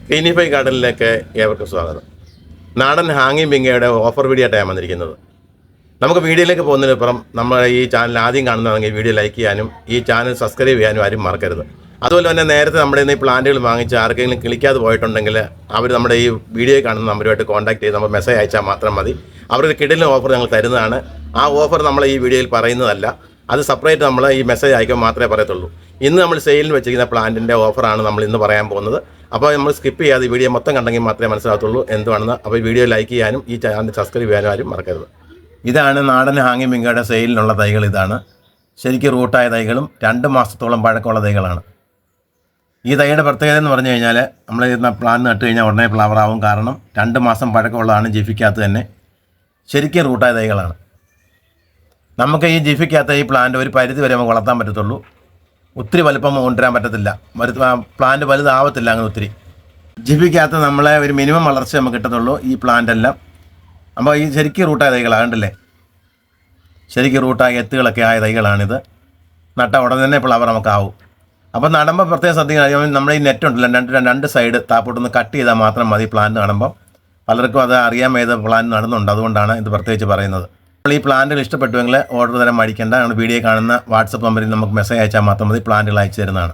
ക്ലീനിഫൈ ഗാർഡനിലേക്ക് ഏവർക്കും സ്വാഗതം. നാടൻ ഹാങ്ങിങ് ബിങ്കയുടെ ഓഫർ വീഡിയോ ആയിട്ടാണ് വന്നിരിക്കുന്നത്. നമുക്ക് വീഡിയോയിലേക്ക് പോകുന്നതിനപ്പുറം നമ്മൾ ഈ ചാനൽ ആദ്യം കാണുന്നതാണെങ്കിൽ വീഡിയോ ലൈക്ക് ചെയ്യാനും ഈ ചാനൽ സബ്സ്ക്രൈബ് ചെയ്യാനും ആരും മറക്കരുത്. അതുപോലെ തന്നെ നേരത്തെ നമ്മുടെ ഈ പ്ലാന്റുകൾ വാങ്ങിച്ച് ആർക്കെങ്കിലും കിളിക്കാതെ പോയിട്ടുണ്ടെങ്കിൽ അവർ നമ്മുടെ ഈ വീഡിയോ കാണുന്ന നമ്പറുമായിട്ട് കോൺടാക്ട് ചെയ്ത് നമ്മൾ മെസ്സേജ് അയച്ചാൽ മാത്രം മതി. അവർക്ക് കിടിലൻ ഓഫർ ഞങ്ങൾ തരുന്നതാണ്. ആ ഓഫർ നമ്മൾ ഈ വീഡിയോയിൽ പറയുന്നതല്ല, അത് സെപ്പറേറ്റ് നമ്മൾ ഈ മെസ്സേജ് അയക്കാൻ മാത്രമേ പറയത്തുള്ളൂ. ഇന്ന് നമ്മൾ സെയിലിന് വെച്ചിരിക്കുന്ന പ്ലാന്റിൻ്റെ ഓഫറാണ് നമ്മൾ ഇന്ന് പറയാൻ പോകുന്നത്. അപ്പോൾ നമ്മൾ സ്കിപ്പ് ചെയ്യാതെ വീഡിയോ മൊത്തം കണ്ടെങ്കിൽ മാത്രമേ മനസ്സിലാകത്തുള്ളൂ എന്തുവാണെന്ന്. അപ്പോൾ വീഡിയോ ലൈക്ക് ചെയ്യാനും ഈ ചാനൽ സബ്സ്ക്രൈബ് ചെയ്യാനും ആരും മറക്കരുത്. ഇതാണ് നാടൻ ഹാങ്ങിങ് ബിങ്കയുടെ സെയിലിനുള്ള തൈകൾ. ഇതാണ് ശരിക്കും റൂട്ടായ തൈകളും 2 മാസത്തോളം പഴക്കമുള്ള തൈകളാണ്. ഈ തൈയുടെ പ്രത്യേകത എന്ന് പറഞ്ഞു കഴിഞ്ഞാൽ നമ്മൾ പ്ലാന്റ് നട്ട് കഴിഞ്ഞാൽ ഉടനെ ഫ്ലവർ ആവും. കാരണം 2 മാസം പഴക്കമുള്ളതാണ്. ജിഫിക്കകത്ത് തന്നെ ശരിക്കും റൂട്ടായ തൈകളാണ്. നമുക്ക് ഈ ജിഫിക്കകത്ത് ഈ പ്ലാന്റ് ഒരു പരിധി വരെ നമുക്ക് വളർത്താൻ പറ്റത്തുള്ളൂ. ഒത്തിരി വലുപ്പം കൊണ്ടുവരാൻ പറ്റത്തില്ല. പ്ലാന്റ് വലുതാവത്തില്ല അങ്ങനെ ഒത്തിരി. ജിഫിക്കകത്ത് നമ്മളെ ഒരു മിനിമം വളർച്ച നമുക്ക് കിട്ടത്തുള്ളൂ ഈ പ്ലാന്റ് എല്ലാം. അപ്പോൾ ഈ ശരിക്കും റൂട്ടായ തൈകളാണ്, കണ്ടില്ലേ? ശരിക്കും റൂട്ടായ എത്തുകളൊക്കെ ആയ തൈകളാണിത്. നട്ട ഉടനെ തന്നെ ഫ്ലവർ നമുക്കാവും. അപ്പോൾ നടുമ്പോൾ പ്രത്യേകം ശ്രദ്ധിക്കണം. നമ്മുടെ ഈ നെറ്റ് ഉണ്ടല്ലോ, രണ്ട് സൈഡ് താപ്പോട്ടൊന്ന് കട്ട് ചെയ്താൽ മാത്രം മതി പ്ലാന്റ് നടുമ്പം. പലർക്കും അത് അറിയാൻ ഏത് പ്ലാന്റ് നടുന്നുണ്ട്, അതുകൊണ്ടാണ് ഇത് പ്രത്യേകിച്ച് പറയുന്നത്. അപ്പോൾ ഈ പ്ലാന്റുകൾ ഇഷ്ടപ്പെട്ടുവെങ്കിൽ ഓർഡർ തരാൻ മടിക്കേണ്ട. നമ്മുടെ വീഡിയോ കാണുന്ന വാട്സപ്പ് നമ്പറിൽ നമുക്ക് മെസ്സേജ് അയച്ചാൽ മാത്രം മതി, പ്ലാന്റുകൾ അയച്ചു തരുന്നതാണ്.